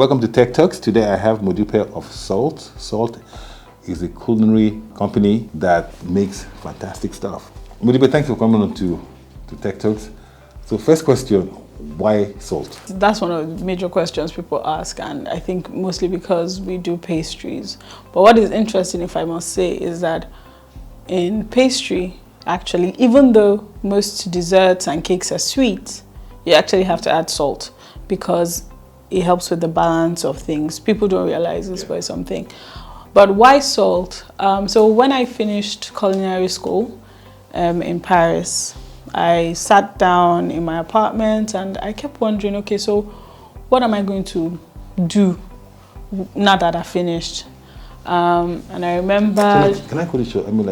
Welcome to Techturks. Today I have Modupe of Salt. Salt is a culinary company that makes fantastic stuff. Modupe, thanks for coming on to Techturks. So first question, why salt? That's one of the major questions people ask, and I think mostly because we do pastries. But what is interesting, if I must say, is that in pastry, actually, even though most desserts and cakes are sweet, you actually have to add salt because it helps with the balance of things. People don't realize this, but it's something. But why salt? So when I finished culinary school in Paris, I sat down in my apartment and I kept wondering, okay, so what am I going to do now that I finished? And I remember... So can I cut it short? I know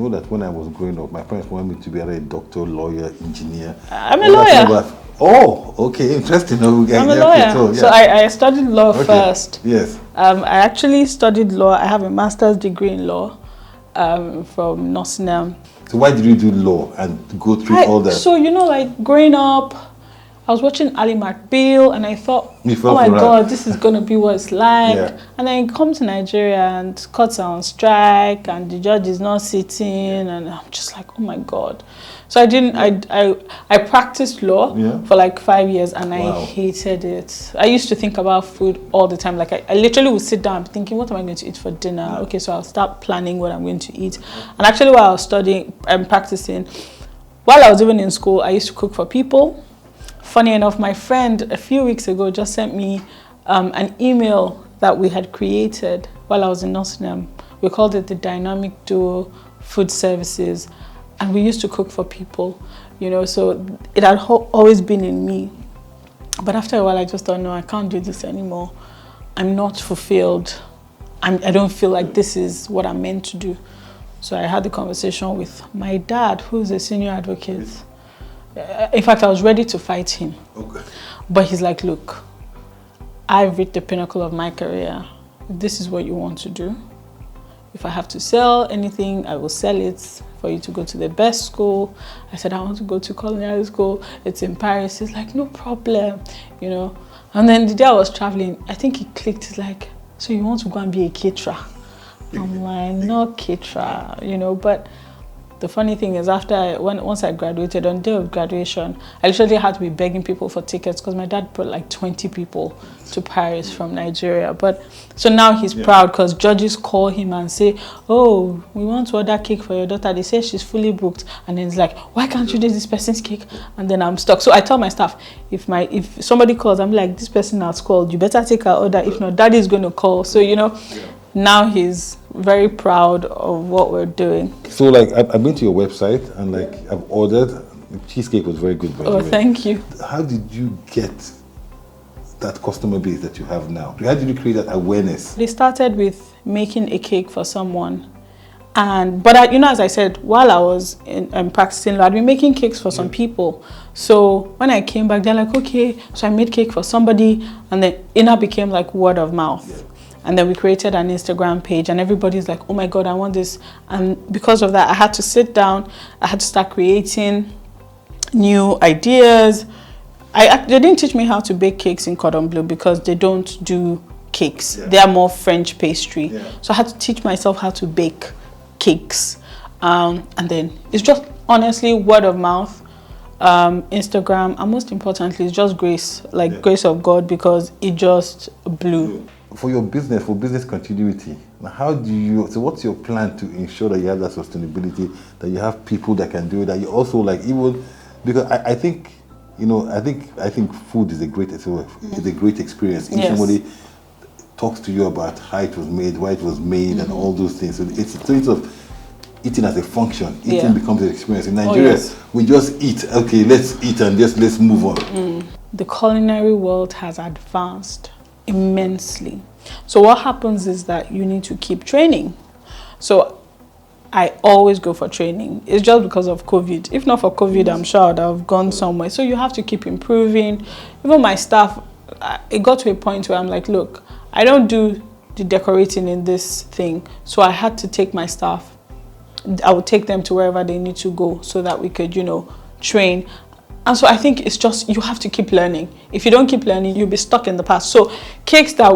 that when I was growing up, my parents wanted me to be either a doctor, lawyer, engineer. I'm a lawyer. Oh, okay, interesting. I'm a lawyer. So I studied law first. Yes. I actually studied law. I have a master's degree in law from Nottingham. So why did you do law and go through all that? So, you know, like growing up, I was watching Ali McBeal and I thought, oh my God, this is going to be what it's like. Yeah. And then I come to Nigeria and courts are on strike and the judge is not sitting and I'm just like, oh my God. So I practiced law for like 5 years and I hated it. I used to think about food all the time. Like I literally would sit down thinking, what am I going to eat for dinner? Yeah. Okay, so I'll start planning what I'm going to eat. And actually while I was studying and practicing, while I was even in school, I used to cook for people. Funny enough, my friend a few weeks ago just sent me an email that we had created while I was in Nottingham. We called it the Dynamic Duo Food Services. And we used to cook for people, you know, so it had always been in me. But after a while, I just thought, no, I can't do this anymore. I'm not fulfilled. I don't feel like this is what I'm meant to do. So I had the conversation with my dad, who's a senior advocate. In fact, I was ready to fight him. Okay. But he's like, look, I've reached the pinnacle of my career. If this is what you want to do, if I have to sell anything, I will sell it for you to go to the best school. I said, I want to go to culinary school. It's in Paris. He's like, no problem, you know. And then the day I was traveling, I think he clicked. He's like, so you want to go and be a caterer? I'm like, not caterer, you know. But the funny thing is, once I graduated, on the day of graduation, I literally had to be begging people for tickets because my dad brought like 20 people to Paris from Nigeria. But so now he's proud because judges call him and say, oh, we want to order cake for your daughter. They say she's fully booked. And then he's like, why can't you do this person's cake? And then I'm stuck. So I tell my staff, if somebody calls, I'm like, this person has called. You better take our order. If not, daddy is going to call. So, you know, now he's very proud of what we're doing. So like I've been to your website and like I've ordered. The cheesecake was very good, by the way. Thank you. How did you get that customer base that you have now? How did you create that awareness? They started with making a cake for someone. But you know, as I said, while I was practicing law, I'd been making cakes for some people. So when I came back, they're like, okay, so I made cake for somebody. And then it now became like word of mouth. Yeah. And then we created an Instagram page and everybody's like, oh my God, I want this. And because of that, I had to sit down. I had to start creating new ideas. They didn't teach me how to bake cakes in Cordon Bleu because they don't do cakes. Yeah. They are more French pastry. Yeah. So I had to teach myself how to bake cakes. And then it's just honestly word of mouth, Instagram, and most importantly, it's just grace, grace of God, because it just blew. For your business, for business continuity, so what's your plan to ensure that you have that sustainability, that you have people that can do it, that you also like even, because I think, you know, I think food is a great experience. If somebody talks to you about how it was made, why it was made, and all those things. So it's a sense of eating as a function. Eating becomes an experience. In Nigeria, we just eat. Okay, let's eat and just let's move on. The culinary world has advanced immensely. So what happens is that you need to keep training. So I always go for training. It's just because of COVID. If not for COVID, I'm sure I'd have gone somewhere. So you have to keep improving. Even my staff, it got to a point where I'm like, look, I don't do the decorating in this thing. So I had to take my staff. I would take them to wherever they need to go so that we could, you know, train. And so I think it's just, you have to keep learning. If you don't keep learning, you'll be stuck in the past. So cakes that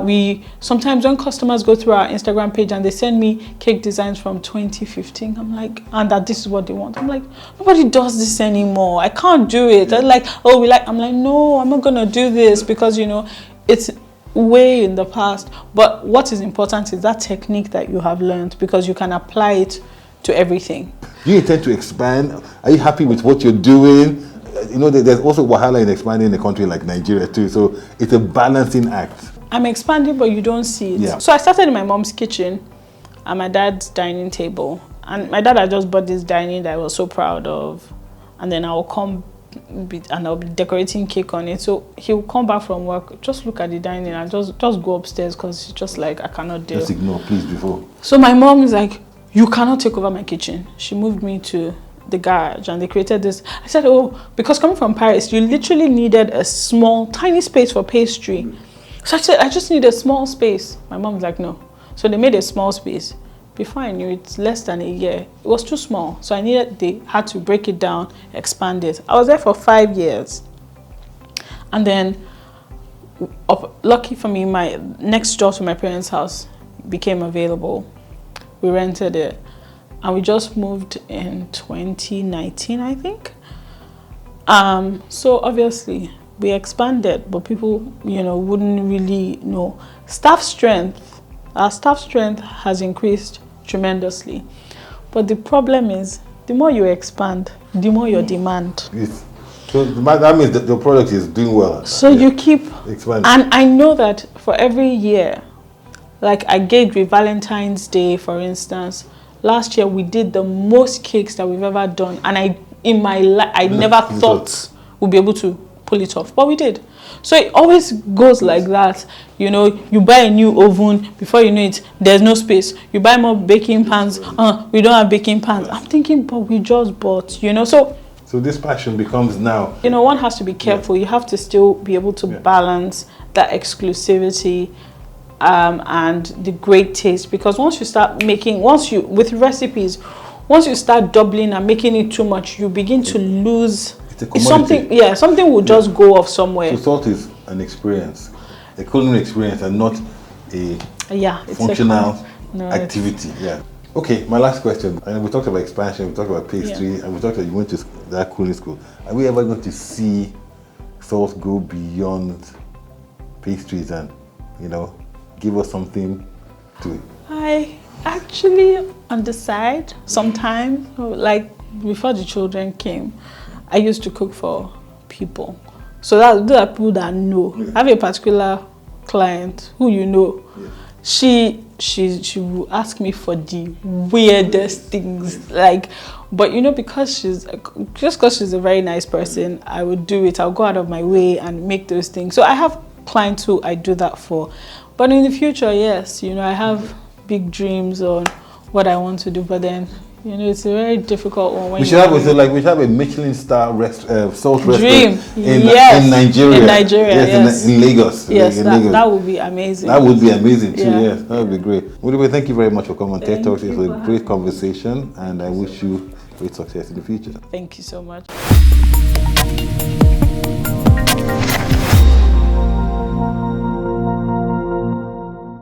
sometimes when customers go through our Instagram page and they send me cake designs from 2015, I'm like, and that this is what they want. I'm like, nobody does this anymore. I can't do it. I'm like, I'm like, no, I'm not going to do this because, you know, it's way in the past. But what is important is that technique that you have learned, because you can apply it to everything. Do you intend to expand? Are you happy with what you're doing? You know, there's also wahala in expanding in a country like Nigeria too, so it's a balancing act. I'm expanding, but you don't see it. Yeah. So I started in my mom's kitchen and my dad's dining table. And my dad had just bought this dining that I was so proud of. And then I'll be decorating cake on it. So he'll come back from work, just look at the dining and just go upstairs because he's just like, I cannot deal. Just ignore, please, before. So my mom is like, you cannot take over my kitchen. She moved me to the garage and they created this. I said, oh, because coming from Paris, you literally needed a small, tiny space for pastry. So I said, I just need a small space. My mom's like, no. So they made a small space. Before I knew it, less than a year, it was too small. So they had to break it down, expand it. I was there for 5 years. And then, lucky for me, my next door to my parents' house became available. We rented it. And we just moved in 2019, I think. So obviously we expanded, but people, you know, wouldn't really know. Our staff strength has increased tremendously. But the problem is, the more you expand, the more your demand. Yes. So that means that the product is doing well. So you keep expanding. And I know that for every year, like I gauged with Valentine's Day, for instance, last year we did the most cakes that we've ever done, and I never thought we'd be able to pull it off, but we did. So it always goes like that. You know, you buy a new oven, before you know it, there's no space. You buy more baking pans, we don't have baking pans. I'm thinking, but we just bought, you know. So this passion becomes now. You know, one has to be careful. You have to still be able to balance that exclusivity and the great taste, because once you start making, with recipes, once you start doubling and making it too much, you begin to lose something. Yeah, something will just go off somewhere. So salt is an experience, a culinary experience, and not a functional activity. Yeah. Okay, my last question. And we talked about expansion, we talked about pastry, and we talked about you went to that culinary school. Are we ever going to see salt go beyond pastries and, you know, give us something to? I actually on the side sometimes, like before the children came, I used to cook for people. So those are people that know. I have a particular client who you know. She will ask me for the weirdest things, like, but you know, because she's a very nice person, I would do it. I'll go out of my way and make those things. So I have clients who I do that for. But in the future, yes, you know, I have big dreams on what I want to do, but then, you know, it's a very difficult one. We should have a Michelin star salt dream restaurant in Nigeria. In Nigeria, yes. In Lagos. Yes, Lagos. That would be amazing. That would be amazing too, yes. That would be great. Modupe, thank you very much for coming on Techturks. It was a great conversation, and I wish you great success in the future. Thank you so much.